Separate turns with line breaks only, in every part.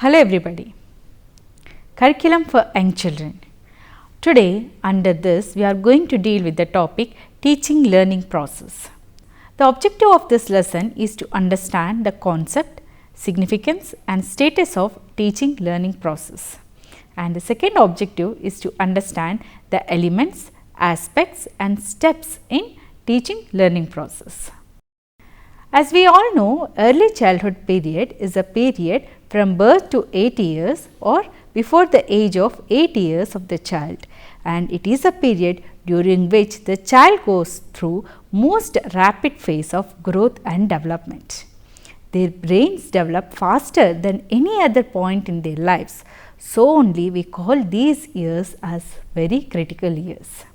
Hello everybody. Curriculum for young children. Today under this we are going to deal with the topic teaching learning process. The objective of this lesson is to understand the concept, significance and status of teaching learning process. And the second objective is to understand the elements, aspects and steps in teaching learning process. As we all know, early childhood period is a period from birth to 8 years or before the age of 8 years of the child, and it is a period during which the child goes through most rapid phase of growth and development. Their brains develop faster than any other point in their lives, so only we call these years as very critical years.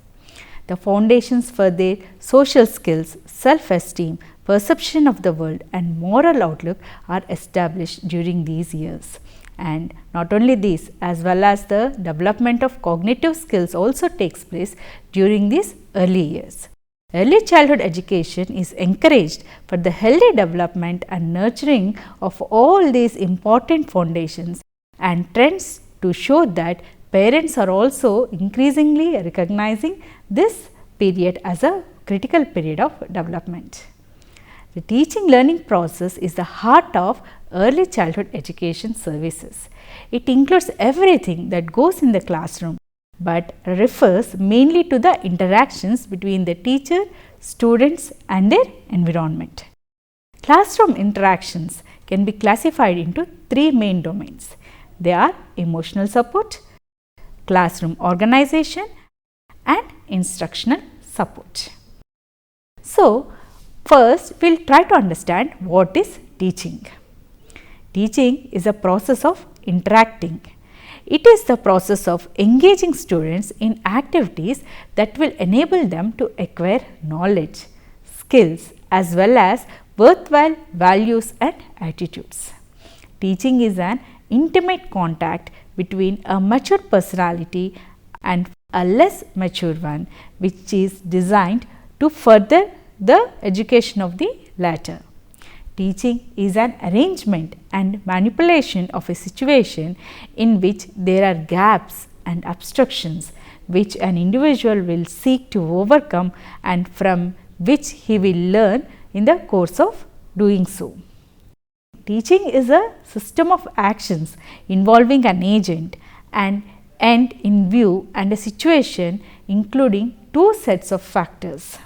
The foundations for their social skills, self-esteem, perception of the world and moral outlook are established during these years. And not only this, as well as the development of cognitive skills also takes place during these early years. Early childhood education is encouraged for the healthy development and nurturing of all these important foundations and trends to show that parents are also increasingly recognizing this period as a critical period of development. The teaching learning process is the heart of early childhood education services. It includes everything that goes in the classroom, but refers mainly to the interactions between the teacher, students and their environment. Classroom interactions can be classified into three main domains. They are emotional support, classroom organization and instructional support. So, first we will try to understand what is teaching. Teaching is a process of interacting. It is the process of engaging students in activities that will enable them to acquire knowledge, skills as well as worthwhile values and attitudes. Teaching is an intimate contact between a mature personality and a less mature one, which is designed to further the education of the latter. Teaching is an arrangement and manipulation of a situation in which there are gaps and obstructions which an individual will seek to overcome and from which he will learn in the course of doing so. Teaching is a system of actions involving an agent and end in view and a situation including two sets of factors,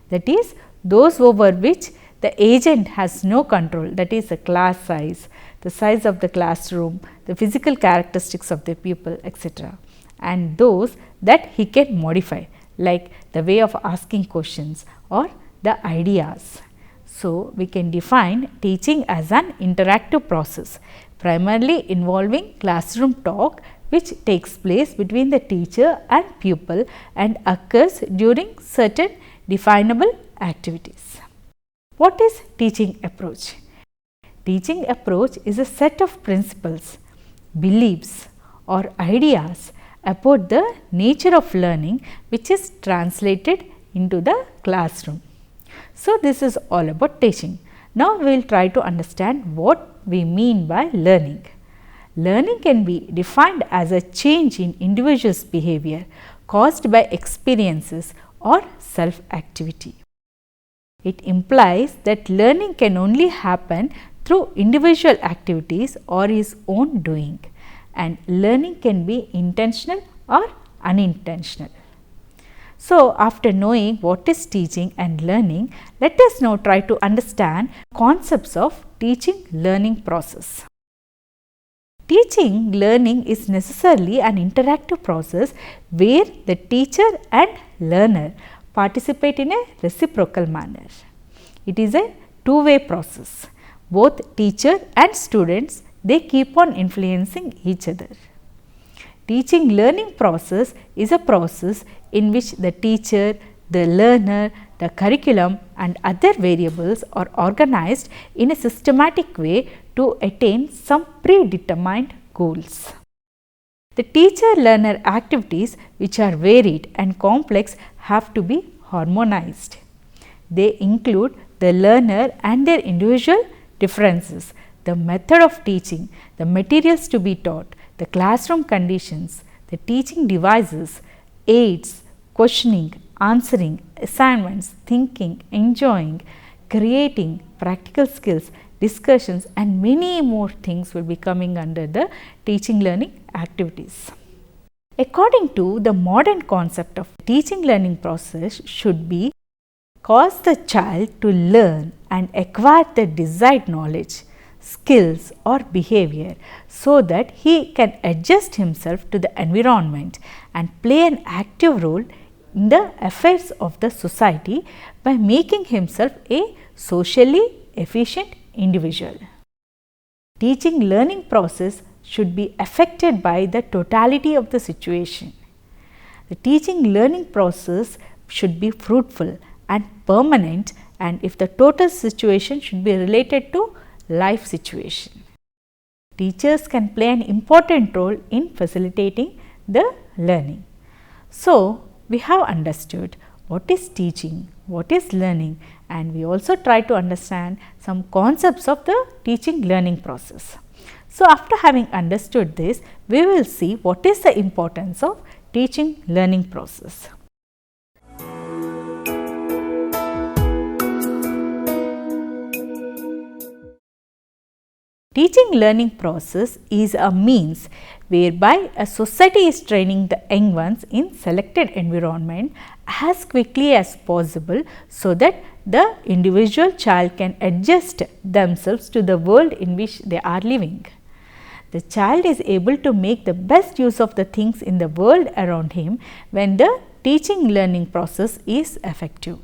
that is those over which the agent has no control, that is the class size, the size of the classroom, the physical characteristics of the pupil, etc. and those that he can modify, like the way of asking questions or the ideas. So, we can define teaching as an interactive process primarily involving classroom talk which takes place between the teacher and pupil and occurs during certain definable activities. What is teaching approach? Teaching approach is a set of principles, beliefs or ideas about the nature of learning which is translated into the classroom. So, this is all about teaching. Now, we will try to understand what we mean by learning. Learning can be defined as a change in individual's behavior caused by experiences or self-activity. It implies that learning can only happen through individual activities or his own doing, and learning can be intentional or unintentional. So, after knowing what is teaching and learning, let us now try to understand concepts of teaching learning process. Teaching learning is necessarily an interactive process where the teacher and learner participate in a reciprocal manner. It is a two-way process. Both teacher and students, they keep on influencing each other. Teaching learning process is a process in which the teacher, the learner, the curriculum and other variables are organized in a systematic way to attain some predetermined goals. The teacher-learner activities, which are varied and complex, have to be harmonized. They include the learner and their individual differences, the method of teaching, the materials to be taught, the classroom conditions, the teaching devices, aids, questioning, answering, assignments, thinking, enjoying, creating, practical skills, discussions and many more things will be coming under the teaching learning activities. According to the modern concept of teaching learning process should be cause the child to learn and acquire the desired knowledge, skills or behavior so that he can adjust himself to the environment and play an active role in the affairs of the society by making himself a socially efficient individual. Teaching learning process should be affected by the totality of the situation. The teaching learning process should be fruitful and permanent, and if the total situation should be related to life situation. Teachers can play an important role in facilitating the learning. So, we have understood what is teaching, what is learning, and we also try to understand some concepts of the teaching learning process. So, after having understood this, we will see what is the importance of teaching learning process. Teaching learning process is a means whereby a society is training the young ones in selected environment as quickly as possible so that the individual child can adjust themselves to the world in which they are living. The child is able to make the best use of the things in the world around him when the teaching learning process is effective.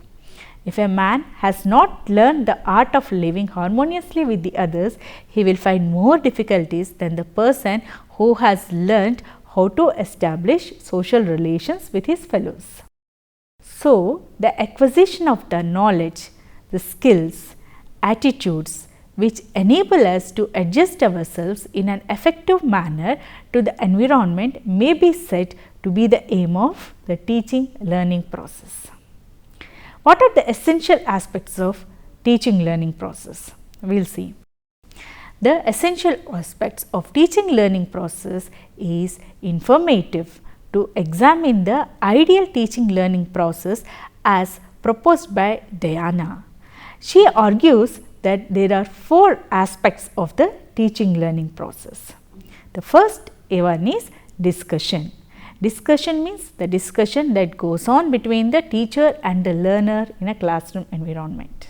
If a man has not learned the art of living harmoniously with the others, he will find more difficulties than the person who has learned how to establish social relations with his fellows. So, the acquisition of the knowledge, the skills, attitudes which enable us to adjust ourselves in an effective manner to the environment may be said to be the aim of the teaching learning process. What are the essential aspects of teaching learning process? We will see. The essential aspects of teaching learning process is informative to examine the ideal teaching learning process as proposed by Diana. She argues that there are 4 aspects of the teaching learning process. The first one is discussion. Discussion means the discussion that goes on between the teacher and the learner in a classroom environment.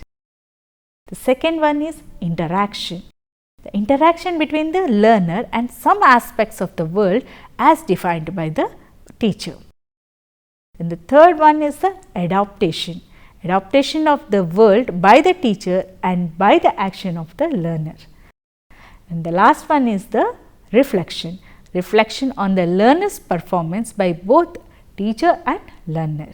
The second one is interaction. The interaction between the learner and some aspects of the world as defined by the teacher. And the third one is the adaptation. Adaptation of the world by the teacher and by the action of the learner. And the last one is the reflection. Reflection on the learner's performance by both teacher and learner.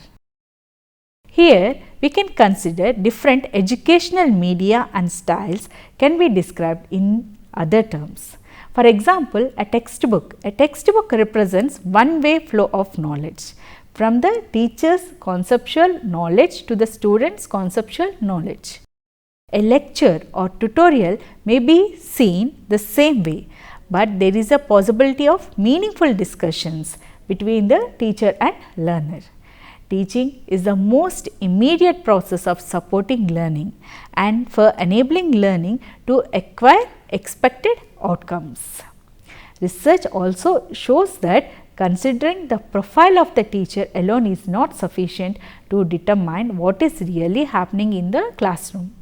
Here we can consider different educational media and styles can be described in other terms. For example, a textbook. A textbook represents one-way flow of knowledge from the teacher's conceptual knowledge to the student's conceptual knowledge. A lecture or tutorial may be seen the same way, but there is a possibility of meaningful discussions between the teacher and learner. Teaching is the most immediate process of supporting learning and for enabling learning to acquire expected outcomes. Research also shows that considering the profile of the teacher alone is not sufficient to determine what is really happening in the classroom.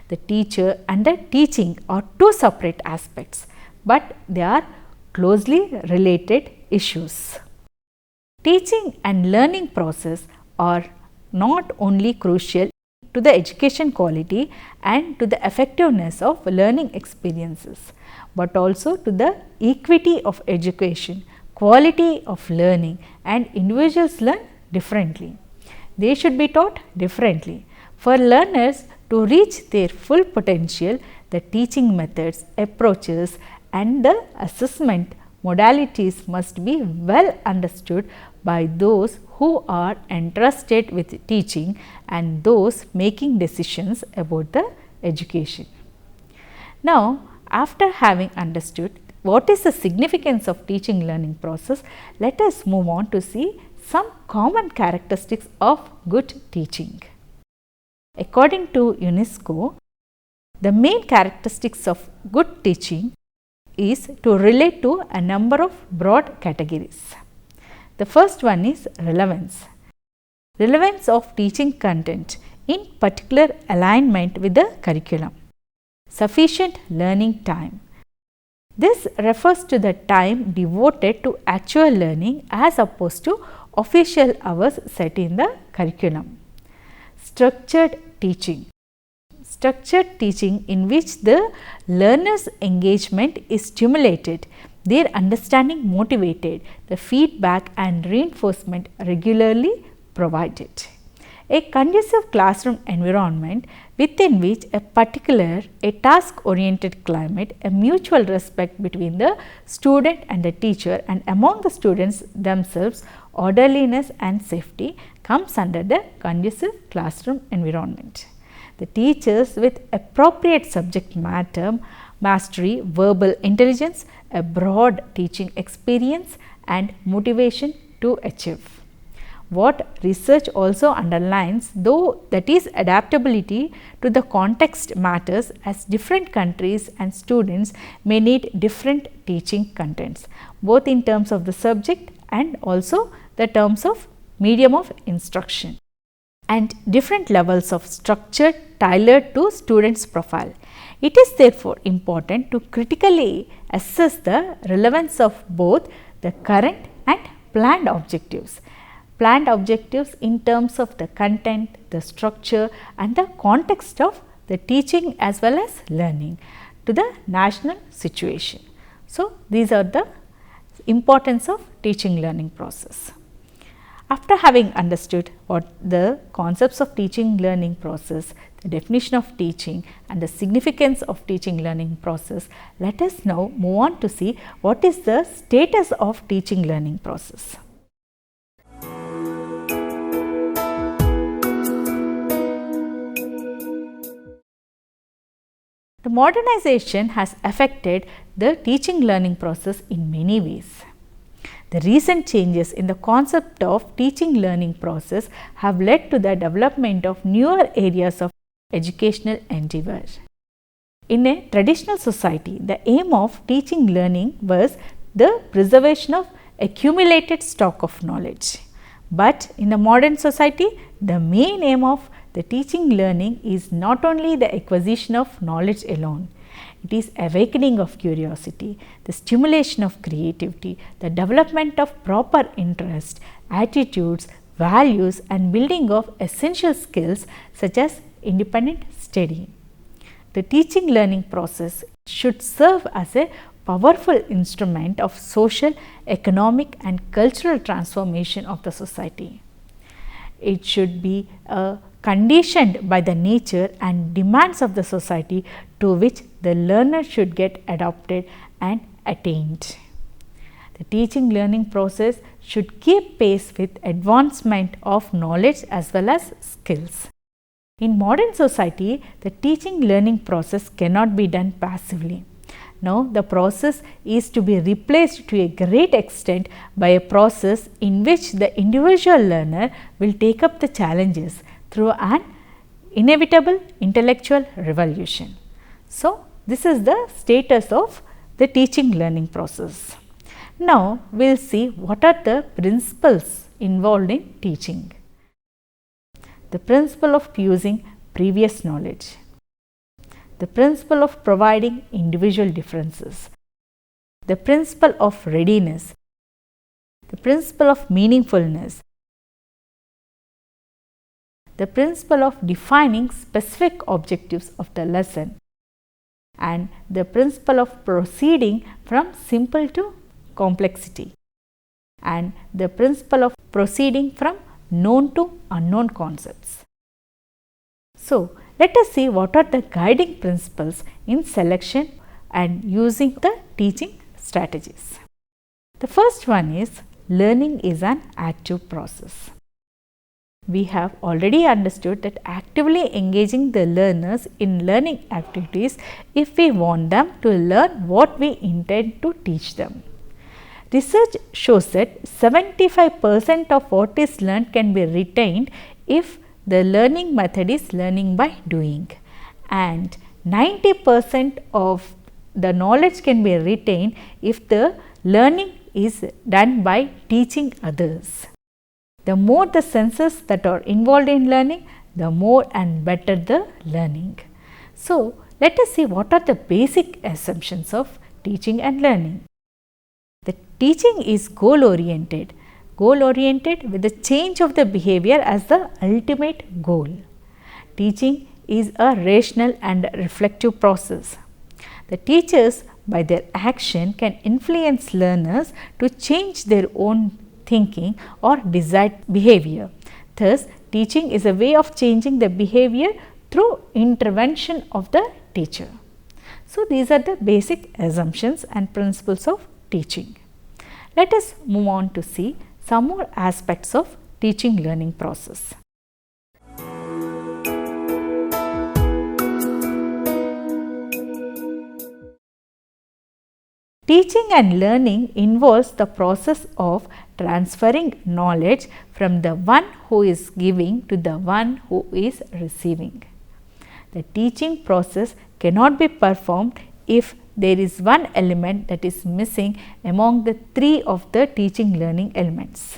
The teacher and the teaching are 2 separate aspects, but they are closely related issues. Teaching and learning process are not only crucial to the education quality and to the effectiveness of learning experiences, but also to the equity of education, quality of learning, and individuals learn differently. They should be taught differently. For learners to reach their full potential, the teaching methods, approaches, and the assessment modalities must be well understood by those who are entrusted with teaching and those making decisions about the education. Now, after having understood what is the significance of teaching learning process, let us move on to see some common characteristics of good teaching. According to UNESCO, the main characteristics of good teaching is to relate to a number of broad categories. The first one is relevance. Relevance of teaching content, in particular alignment with the curriculum. Sufficient learning time. This refers to the time devoted to actual learning as opposed to official hours set in the curriculum. Structured teaching. Structured teaching in which the learner's engagement is stimulated, their understanding motivated, the feedback and reinforcement regularly provided. A conducive classroom environment within which a task-oriented climate, a mutual respect between the student and the teacher and among the students themselves, orderliness and safety comes under the conducive classroom environment. The teachers with appropriate subject matter mastery, verbal intelligence, a broad teaching experience and motivation to achieve. What research also underlines, though, that is adaptability to the context matters, as different countries and students may need different teaching contents, both in terms of the subject and also the terms of medium of instruction, and different levels of structure tailored to students' profile. It is therefore important to critically assess the relevance of both the current and planned objectives. Planned objectives in terms of the content, the structure and the context of the teaching as well as learning to the national situation. So, these are the importance of teaching learning process. After having understood what the concepts of teaching learning process, the definition of teaching and the significance of teaching learning process, let us now move on to see what is the status of teaching learning process. The modernization has affected the teaching learning process in many ways. The recent changes in the concept of teaching learning process have led to the development of newer areas of educational endeavor. In a traditional society, the aim of teaching learning was the preservation of accumulated stock of knowledge. But in the modern society, the main aim of the teaching learning is not only the acquisition of knowledge alone. It is awakening of curiosity, the stimulation of creativity, the development of proper interest, attitudes, values and building of essential skills such as independent study. The teaching learning process should serve as a powerful instrument of social, economic and cultural transformation of the society. It should be conditioned by the nature and demands of the society to which the learner should get adopted and attained. The teaching learning process should keep pace with advancement of knowledge as well as skills. In modern society, the teaching learning process cannot be done passively. Now, the process is to be replaced to a great extent by a process in which the individual learner will take up the challenges through an inevitable intellectual revolution. So, this is the status of the teaching learning process. Now, we will see what are the principles involved in teaching. The principle of fusing previous knowledge. The principle of providing individual differences. The principle of readiness. The principle of meaningfulness. The principle of defining specific objectives of the lesson. And the principle of proceeding from simple to complexity. And the principle of proceeding from known to unknown concepts. So, let us see what are the guiding principles in selection and using the teaching strategies. The first one is learning is an active process. we have already understood that actively engaging the learners in learning activities if we want them to learn what we intend to teach them. Research shows that 75% of what is learned can be retained if the learning method is learning by doing, and 90% of the knowledge can be retained if the learning is done by teaching others. The more the senses that are involved in learning, the more and better the learning. So, let us see what are the basic assumptions of teaching and learning. The teaching is goal oriented with the change of the behavior as the ultimate goal. Teaching is a rational and reflective process. The teachers by their action can influence learners to change their own thinking or desired behavior. Thus, teaching is a way of changing the behavior through intervention of the teacher. So, these are the basic assumptions and principles of teaching. Let us move on to see some more aspects of teaching learning process. Teaching and learning involves the process of transferring knowledge from the one who is giving to the one who is receiving. The teaching process cannot be performed if there is one element that is missing among the three of the teaching learning elements.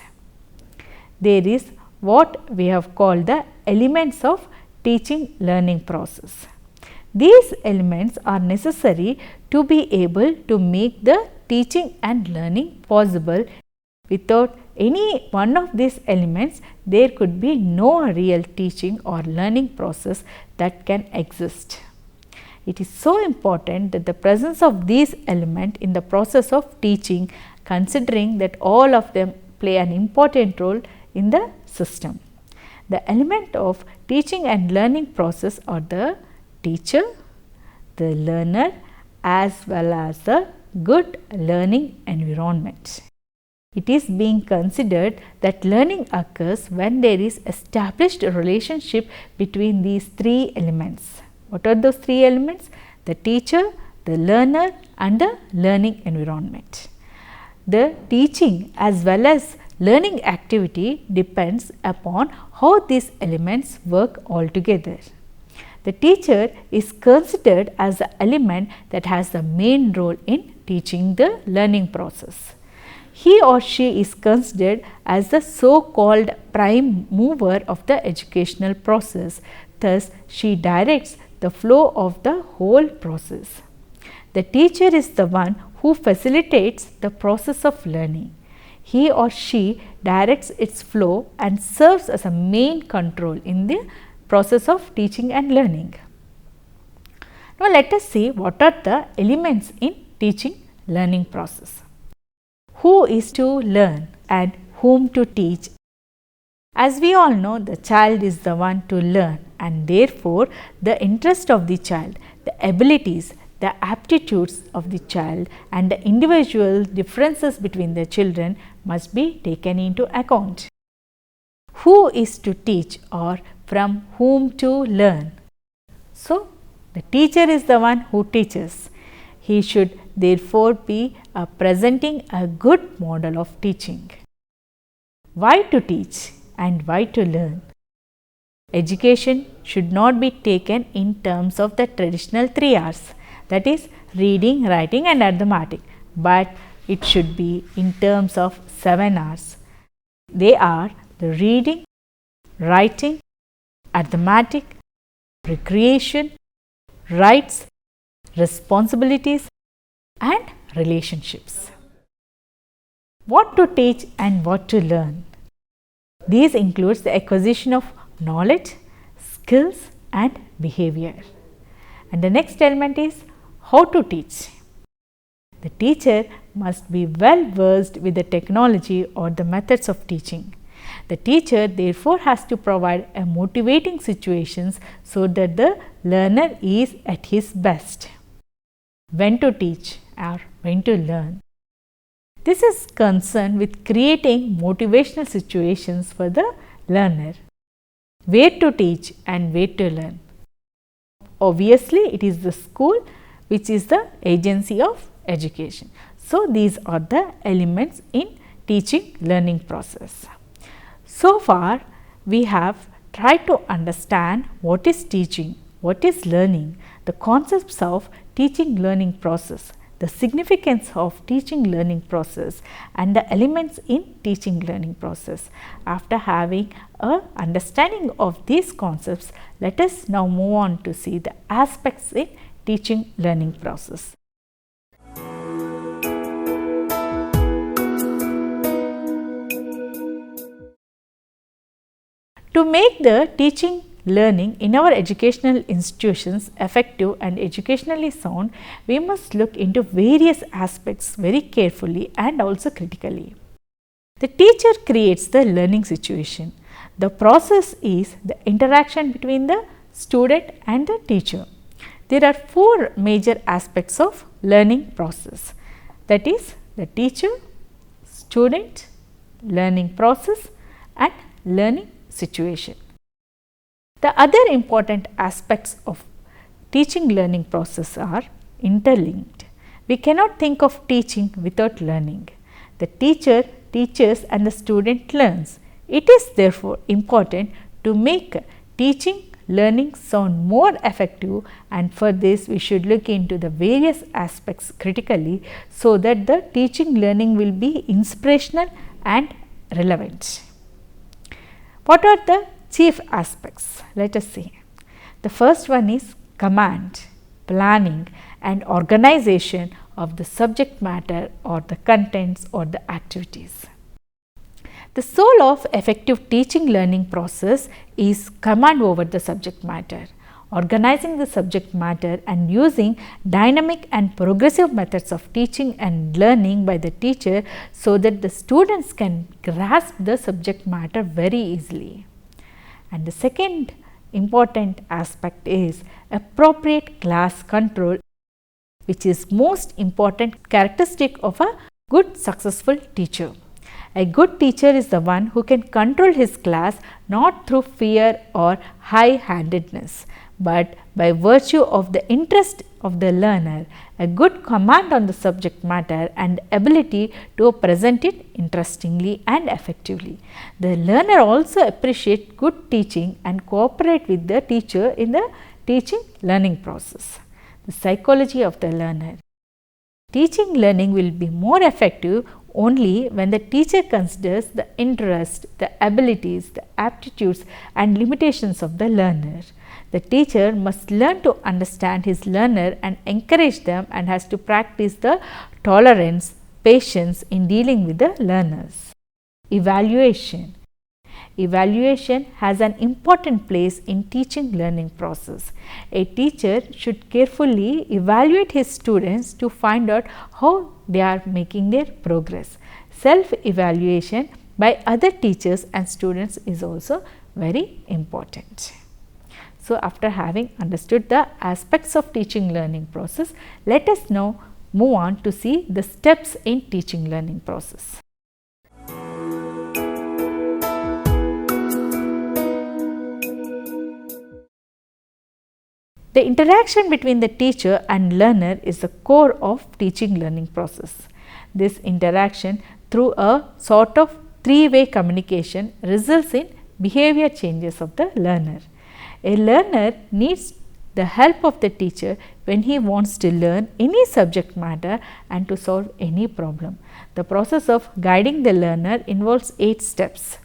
There is what we have called the elements of teaching learning process. These elements are necessary to be able to make the teaching and learning possible. Without any one of these elements, there could be no real teaching or learning process that can exist. It is so important that the presence of these elements in the process of teaching, considering that all of them play an important role in the system. The element of teaching and learning process are the teacher, the learner, as well as the good learning environment. It is being considered that learning occurs when there is established relationship between these three elements. What are those three elements? The teacher, the learner, and the learning environment. The teaching as well as learning activity depends upon how these elements work all together. The teacher is considered as the element that has the main role in teaching the learning process. He or she is considered as the so-called prime mover of the educational process. Thus, she directs the flow of the whole process. The teacher is the one who facilitates the process of learning. He or she directs its flow and serves as a main control in the process of teaching and learning. Now, let us see what are the elements in teaching learning process. Who is to learn and whom to teach? As we all know, the child is the one to learn, and therefore, the interest of the child, the abilities, the aptitudes of the child and the individual differences between the children must be taken into account. Who is to teach or from whom to learn? So, the teacher is the one who teaches. He should therefore be presenting a good model of teaching. Why to teach and why to learn? Education should not be taken in terms of the traditional 3 R's, that is reading, writing and arithmetic, but it should be in terms of 7 R's. They are the reading, writing, arithmetic, recreation, rights, responsibilities and relationships. What to teach and what to learn? These includes the acquisition of knowledge, skills and behavior. And the next element is how to teach. The teacher must be well versed with the technology or the methods of teaching. The teacher therefore has to provide a motivating situations so that the learner is at his best. When to teach or when to learn? This is concerned with creating motivational situations for the learner. where to teach and where to learn. Obviously, it is the school which is the agency of education. So, these are the elements in teaching learning process. So far, we have tried to understand what is teaching, what is learning, the concepts of teaching learning process, the significance of teaching learning process and the elements in teaching learning process. After having a understanding of these concepts, let us now move on to see the aspects in teaching learning process. To make the teaching learning in our educational institutions effective and educationally sound, we must look into various aspects very carefully and also critically. The teacher creates the learning situation. The process is the interaction between the student and the teacher. There are four major aspects of learning process, that is the teacher, student, learning process and learning situation. The other important aspects of teaching learning process are interlinked. We cannot think of teaching without learning. The teacher teaches and the student learns. It is therefore important to make teaching learning sound more effective, and for this we should look into the various aspects critically so that the teaching learning will be inspirational and relevant. What are the chief aspects? Let us see. The first one is command, planning and organization of the subject matter or the contents or the activities. The soul of effective teaching learning process is command over the subject matter, organizing the subject matter and using dynamic and progressive methods of teaching and learning by the teacher so that the students can grasp the subject matter very easily. And the second important aspect is appropriate class control, which is most important characteristic of a good successful teacher. A good teacher is the one who can control his class not through fear or high-handedness, but by virtue of the interest of the learner, a good command on the subject matter and ability to present it interestingly and effectively. The learner also appreciates good teaching and cooperate with the teacher in the teaching learning process. The psychology of the learner. Teaching learning will be more effective only when the teacher considers the interest, the abilities, the aptitudes and limitations of the learner. The teacher must learn to understand his learner and encourage them, and has to practice the tolerance, patience in dealing with the learners. Evaluation. Evaluation has an important place in teaching learning process. A teacher should carefully evaluate his students to find out how they are making their progress. Self-evaluation by other teachers and students is also very important. So, after having understood the aspects of teaching learning process, let us now move on to see the steps in teaching learning process. The interaction between the teacher and learner is the core of teaching learning process. This interaction through a sort of three-way communication results in behavior changes of the learner. A learner needs the help of the teacher when he wants to learn any subject matter and to solve any problem. The process of guiding the learner involves 8 steps.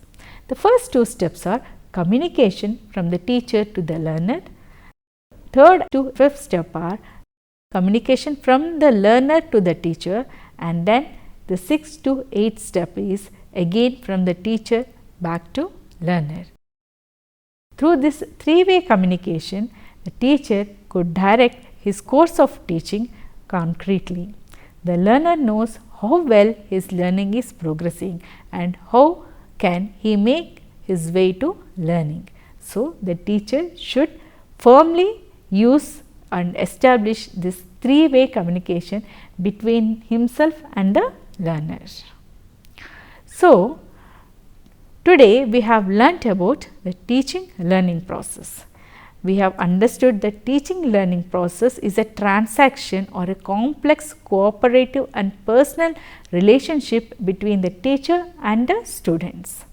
The first 2 steps are communication from the teacher to the learner. Third to fifth step are communication from the learner to the teacher, and then the 6th to 8th step is again from the teacher back to learner. Through this three-way communication, the teacher could direct his course of teaching concretely. The learner knows how well his learning is progressing and how can he make his way to learning. So, the teacher should firmly use and establish this three-way communication between himself and the learner. So, Today we have learnt about the teaching learning process. We have understood that teaching learning process is a transaction or a complex cooperative and personal relationship between the teacher and the students.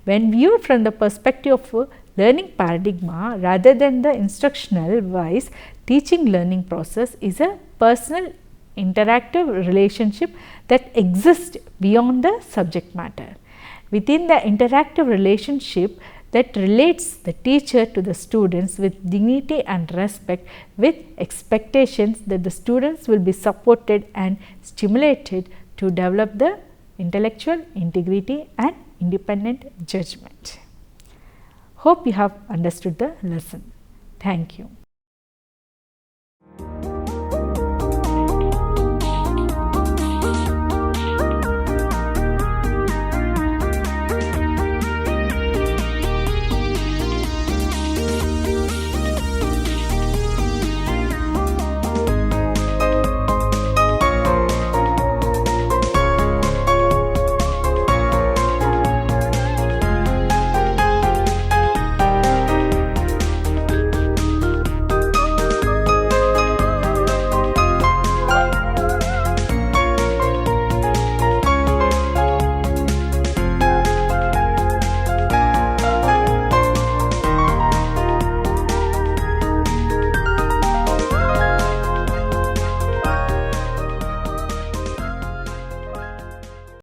When viewed from the perspective of a learning paradigm rather than the instructional wise, teaching learning process is a personal interactive relationship that exists beyond the subject matter. Within the interactive relationship that relates the teacher to the students with dignity and respect, with expectations that the students will be supported and stimulated to develop the intellectual integrity and independent judgment. Hope you have understood the lesson. Thank you.